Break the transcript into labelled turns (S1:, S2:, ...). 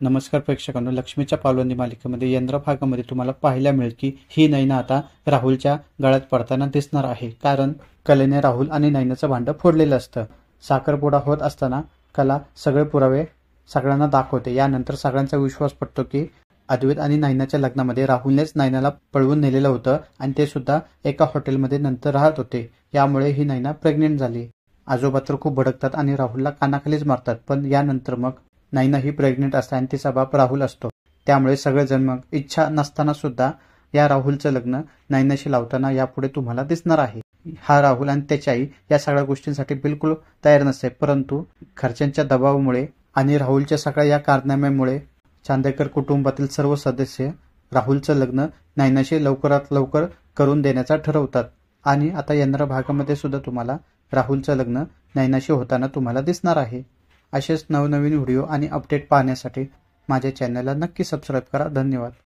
S1: नमस्कार प्रेक्षकांनो, लक्ष्मीच्या पावलांनी मालिकेमध्ये यंद्र भागामध्ये तुम्हाला पाहायला मिळेल की ही नैना आता राहुलच्या गळ्यात पडताना दिसणार आहे. कारण कलेने राहुल आणि नैनाचं भांडं फोडलेलं असतं. साखरपुडा होत असताना कला सगळे पुरावे सगळ्यांना दाखवते. यानंतर सगळ्यांचा विश्वास पटतो की अद्वैत आणि नैनाच्या लग्नामध्ये राहुलनेच नैनाला पळवून नेलेलं होतं आणि ते सुद्धा एका हॉटेलमध्ये नंतर राहत होते. यामुळे ही नैना प्रेग्नेंट झाली. आजोबा तर खूप भडकतात आणि राहुलला कानाखालीच मारतात. पण यानंतर मग नैना ही प्रेग्नेंट असते आणि तिचा बाप राहुल असतो. त्यामुळे सगळेजण मग इच्छा नसताना सुद्धा या राहुलचं लग्न नैनाशी लावताना यापुढे तुम्हाला दिसणार आहे. हा राहुल आणि त्याची आई या सगळ्या गोष्टींसाठी बिलकुल तयार नसते, परंतु घरच्यांच्या दबावामुळे आणि राहुलच्या सगळ्या या कारनाम्यामुळे चांदेकर कुटुंबातील सर्व सदस्य राहुलचं लग्न नैनाशी लवकरात लवकर करून देण्याचा ठरवतात. आणि आता यंद्र भागामध्ये सुद्धा तुम्हाला राहुलचं लग्न नैनाशी होताना तुम्हाला दिसणार आहे. असेच नवनवीन व्हिडिओ आणि अपडेट पाहण्यासाठी माझ्या चॅनलला नक्की सबस्क्राईब करा. धन्यवाद.